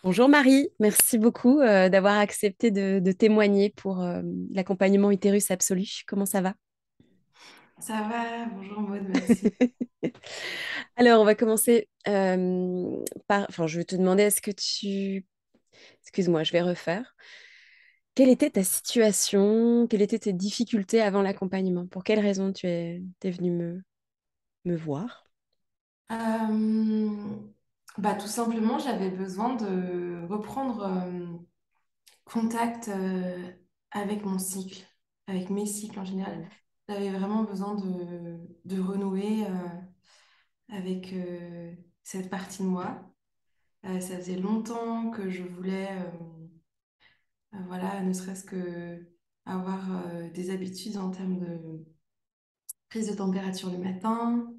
Bonjour Marie, merci beaucoup d'avoir accepté de témoigner pour l'accompagnement utérus absolu. Comment ça va? Ça va, bonjour Maud, merci. Alors, on va commencer par... Enfin, je vais te demander, Excuse-moi, je vais refaire. Quelle était ta situation? Quelles étaient tes difficultés avant l'accompagnement? Pour quelles raisons t'es venue me voir? Euh, Tout simplement, j'avais besoin de reprendre contact avec mon cycle, avec mes cycles en général. Mm. J'avais vraiment besoin de renouer avec cette partie de moi. Ça faisait longtemps que je voulais, voilà, ne serait-ce que avoir des habitudes en termes de prise de température le matin,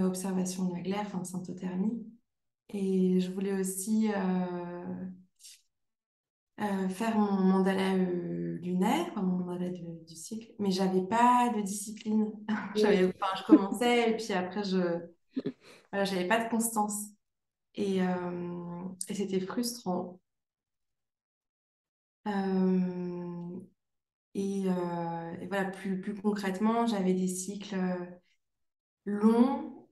observation de la glaire, enfin symptothermie. Et je voulais aussi faire mon mandala lunaire, enfin, mon mandala du cycle, mais j'avais pas de discipline. Oui. Enfin, je commençais et puis après, voilà, j'avais pas de constance. Et c'était frustrant. Euh, et voilà, plus concrètement, j'avais des cycles longs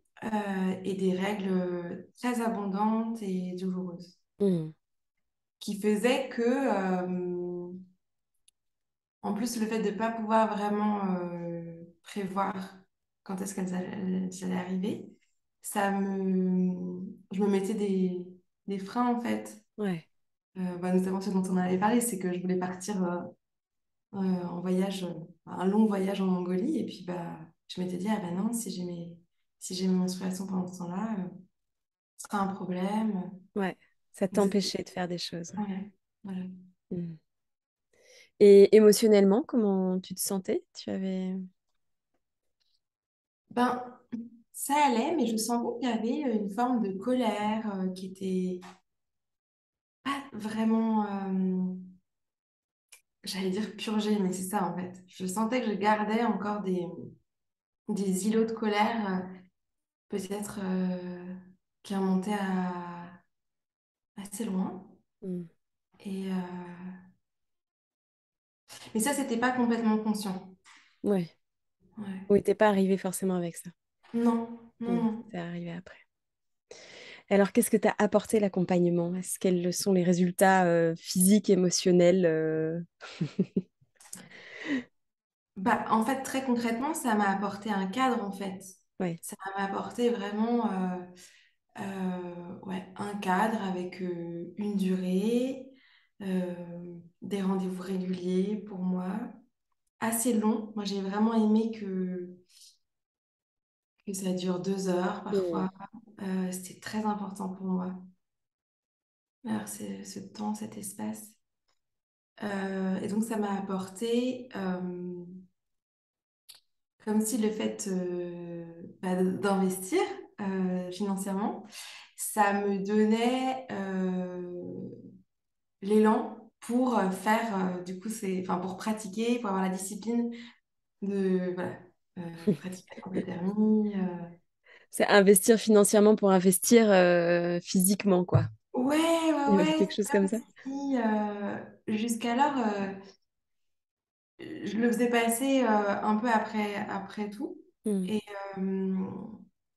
et des règles très abondantes et douloureuses, Mm. qui faisaient que, en plus, le fait de ne pas pouvoir vraiment prévoir quand est-ce qu'elles allaient arriver, je me mettais des freins en fait. Ouais, Notamment ce dont on avait parlé, c'est que je voulais partir en voyage, un long voyage en Mongolie, et puis je m'étais dit, ah bah non, si j'ai mes menstruations pendant ce temps-là, ce sera un problème. ouais. Ça Donc, t'empêchait de faire des choses. ouais, voilà. Mm. Et émotionnellement, comment tu te sentais? Ben, ça allait, mais je sentais qu'il y avait une forme de colère qui était pas vraiment, j'allais dire purgée, mais c'est ça en fait. Je sentais que je gardais encore des îlots de colère, peut-être qui remontaient à assez loin. Mm. Et, mais ça, c'était pas complètement conscient. Ouais. Ouais. Oui, t'es pas arrivé forcément avec ça. Non, non, Mm. non. C'est arrivé après. Alors, qu'est-ce que t'a apporté l'accompagnement? Quels sont les résultats physiques, émotionnels En fait, très concrètement, ça m'a apporté un cadre, en fait. Ouais. Ça m'a apporté vraiment ouais, un cadre avec une durée, des rendez-vous réguliers pour moi, assez long. Moi, j'ai vraiment aimé que ça dure 2 heures Mm. parfois. C'était très important pour moi. Alors, c'est ce temps, cet espace. Et donc, ça m'a apporté, comme si le fait d'investir financièrement, ça me donnait l'élan pour faire, du coup, enfin, pour pratiquer, pour avoir la discipline de, voilà, pratiquer la compléthermie. C'est investir financièrement pour investir physiquement, quoi. Ouais, ouais, Il y avait ouais, quelque c'est chose comme comme ça? si jusqu'alors, je le faisais passer un peu après tout. Mm. Et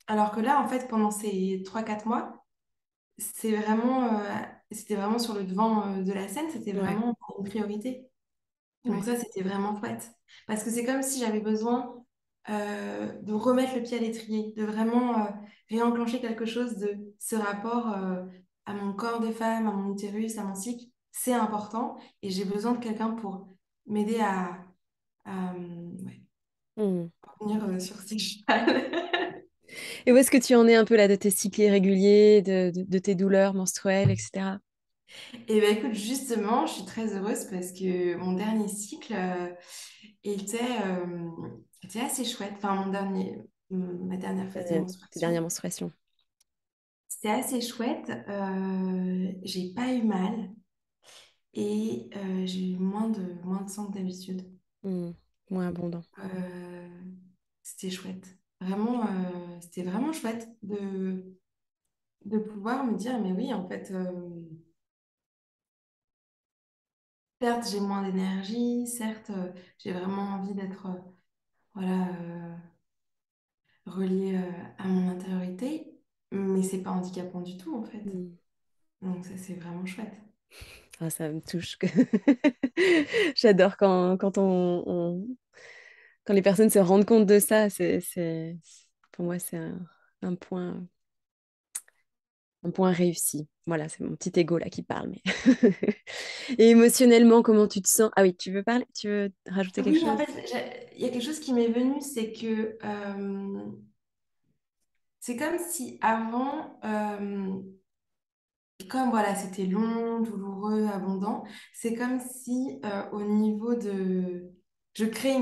alors que là, en fait, pendant ces 3 4 mois, c'était vraiment sur le devant de la scène, c'était Ouais, vraiment une priorité. Donc ouais. ça, c'était vraiment chouette. Parce que c'est comme si j'avais besoin de remettre le pied à l'étrier, de vraiment réenclencher quelque chose de ce rapport à mon corps de femme, à mon utérus, à mon cycle. C'est important et j'ai besoin de quelqu'un pour m'aider ouais, Mm. revenir sur ces chevals. Et où est-ce que tu en es un peu là de tes cycles irréguliers, de tes douleurs menstruelles, etc. Et bien écoute, justement, je suis très heureuse parce que mon dernier cycle était, était assez chouette. Enfin, ma dernière phase de Tes dernières menstruation. menstruations. C'était assez chouette. J'ai pas eu mal et j'ai eu moins de sang que d'habitude. Mm. Moins abondant. C'était chouette. Vraiment, c'était vraiment chouette de pouvoir me dire, mais oui, en fait, certes, j'ai moins d'énergie, certes, j'ai vraiment envie d'être voilà, reliée à mon intériorité, mais c'est pas handicapant du tout, en fait. Mm. Donc ça, c'est vraiment chouette. Ah, ça me touche. J'adore quand les personnes se rendent compte de ça. Pour moi, c'est un un point réussi. Voilà, c'est mon petit ego là qui parle. Mais Et émotionnellement, comment tu te sens? Ah oui, tu veux parler? Tu veux rajouter quelque Oui, en chose? fait, il y a quelque chose qui m'est venu, c'est que c'est comme si avant, comme voilà, c'était long, douloureux, abondant, c'est comme si au niveau de... Je crée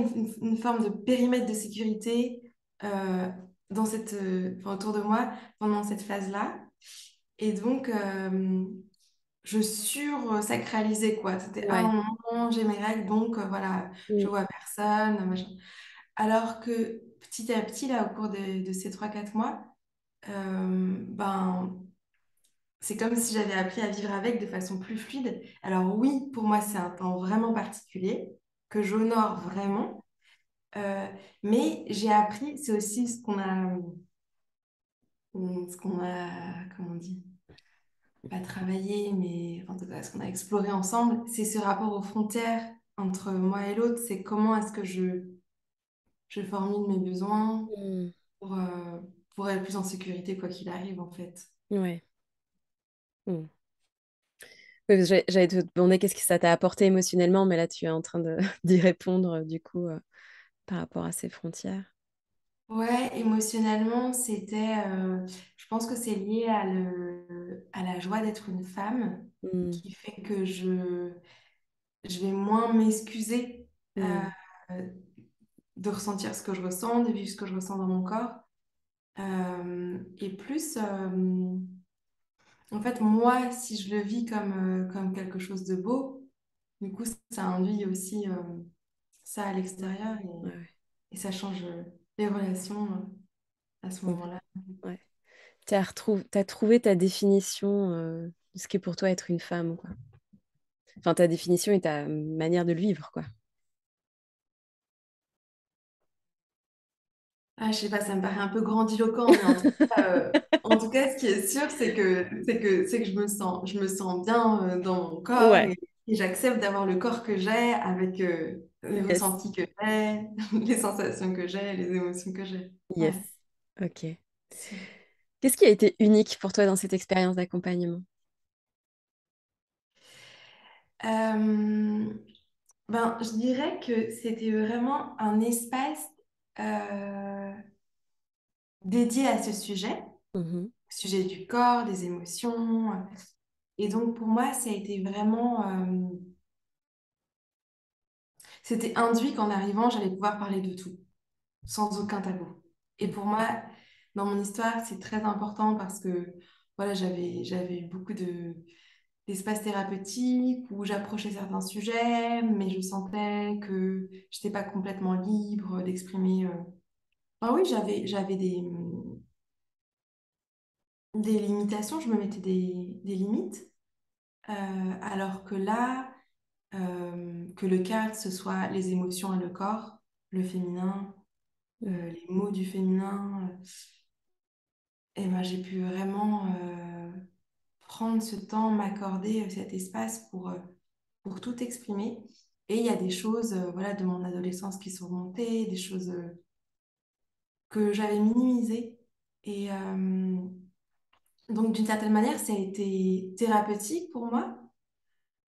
une forme de périmètre de sécurité dans enfin, autour de moi pendant cette phase-là. Et donc, je sur-sacralisais, quoi. C'était à Ouais. un moment, j'ai mes règles, donc voilà, je Mm, vois personne, machin. Alors que petit à petit, là, au cours de ces 3 4 mois, ben, c'est comme si j'avais appris à vivre avec de façon plus fluide. Alors oui, pour moi, c'est un temps vraiment particulier que j'honore vraiment. Euh, mais j'ai appris, c'est aussi comment on dit, pas travaillé, mais en tout cas, ce qu'on a exploré ensemble, c'est ce rapport aux frontières entre moi et l'autre. C'est comment est-ce que je formule mes besoins mm, pour, euh, pour être plus en sécurité, quoi qu'il arrive, en fait. ouais. Mm. Oui, parce que j'allais te demander qu'est-ce que ça t'a apporté émotionnellement, mais là, tu es en train d'y répondre, du coup, par rapport à ces frontières. Ouais, émotionnellement, je pense que c'est lié à la joie d'être une femme Mm, qui fait que je vais moins m'excuser mm, de ressentir ce que je ressens, de vivre ce que je ressens dans mon corps. Et plus, en fait, moi, si je le vis comme quelque chose de beau, du coup, ça induit aussi ça à ouais, l'extérieur ouais, ouais, et ça change les relations à ce complètement. moment-là. Ouais. T'as trouvé ta définition de ce qu'est pour toi être une femme, quoi. Enfin, ta définition et ta manière de le vivre, quoi. Ah, je sais pas, ça me paraît un peu grandiloquent, mais en tout cas, ce qui est sûr, c'est que je me sens bien dans mon corps Ouais, et j'accepte d'avoir le corps que j'ai avec les yes, ressentis que j'ai, les sensations que j'ai, les émotions que j'ai. yes. Ouais, Ok. c'est sûr. Qu'est-ce qui a été unique pour toi dans cette expérience d'accompagnement? Euh, ben, je dirais que c'était vraiment un espace euh, dédié à ce Mhm, sujet du corps, des émotions. Et donc, pour moi, ça a été vraiment... c'était induit qu'en arrivant, j'allais pouvoir parler de tout, sans aucun tabou. Et mm, pour moi, dans mon histoire, c'est très important parce que voilà, j'avais eu beaucoup d'espaces thérapeutiques où j'approchais certains sujets, mais je sentais que je n'étais pas complètement libre d'exprimer. Enfin, oui, j'avais des limitations, je me mettais des limites, alors que là, que le cadre, ce soit les émotions et le corps, le féminin, mm, les mots du féminin. Et ben, j'ai pu vraiment prendre ce temps, m'accorder cet espace pour tout exprimer. Et il y a des choses voilà, de mon adolescence qui sont remontées, des choses que j'avais minimisées. Et donc, d'une certaine manière, ça a été thérapeutique pour moi,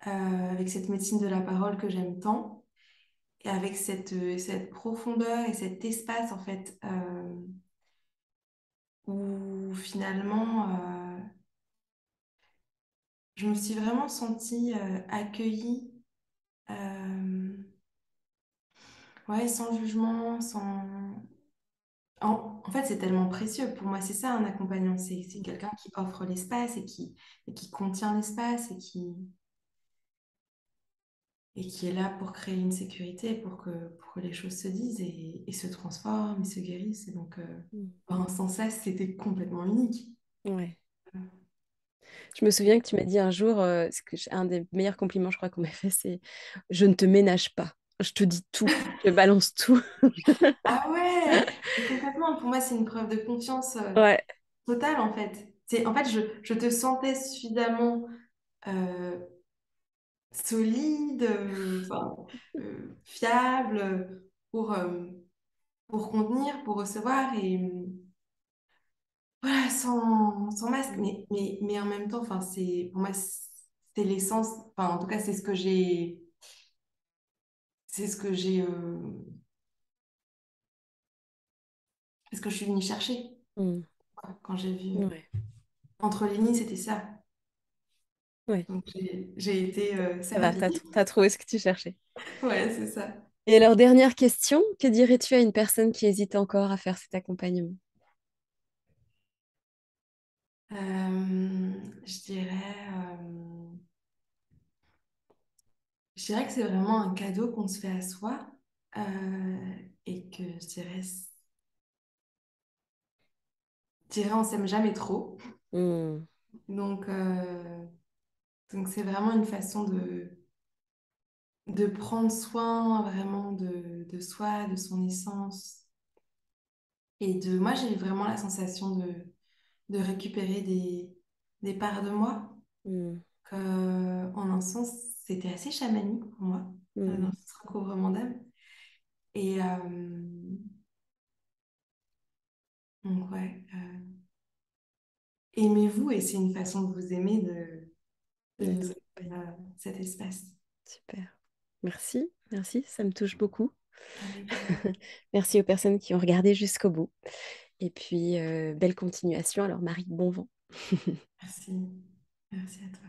avec cette médecine de la parole que j'aime tant, et avec cette profondeur et cet espace, en fait, où finalement, je me suis vraiment sentie accueillie, euh, ouais, sans jugement, sans... En fait, c'est tellement précieux. Pour moi, c'est ça un accompagnant. C'est quelqu'un qui offre l'espace et qui contient l'espace et qui est là pour créer une sécurité, pour que les choses se disent et se transforment et se guérissent. Et donc, mm. ben, sans ça, c'était complètement unique. Ouais. Je me souviens que tu m'as dit un jour, un des meilleurs compliments, je crois qu'on m'a fait, c'est je ne te ménage pas. Je te dis tout, je te balance tout. Ah ouais, mais complètement. Pour moi, c'est une preuve de confiance Ouais. totale, en fait. En fait, je te sentais suffisamment euh, solide, enfin, fiable pour contenir, pour recevoir et voilà, sans masque. Mm. Mais en même temps, enfin, pour moi, c'est l'essence. Enfin, en tout cas, c'est ce que je suis venue chercher Mm. quoi, quand j'ai vu Ouais. entre les lignes, c'était ça. Ouais. Donc j'ai été Ça va, servie. t'as trouvé ce que tu cherchais. Ouais, c'est ça. Et alors, dernière question, que dirais-tu à une personne qui hésite encore à faire cet accompagnement? Je je dirais que c'est vraiment un cadeau qu'on se fait à soi et que je dirais on s'aime jamais trop. Mm. Donc, euh, donc c'est vraiment une façon de prendre soin vraiment de soi, de son essence. Moi, j'ai eu vraiment la sensation de récupérer des parts de moi. Mm. En un sens, c'était assez chamanique pour moi, Mm. dans ce recouvrement d'âme. Et donc, ouais, aimez-vous et c'est une façon de vous aimer De de nous créer accompagner. cet espace. Super. Merci, merci, ça me touche beaucoup. Avec joie. Merci aux personnes qui ont regardé jusqu'au bout. Et puis, belle continuation. Alors, Marie, bon vent. Merci. Merci à toi.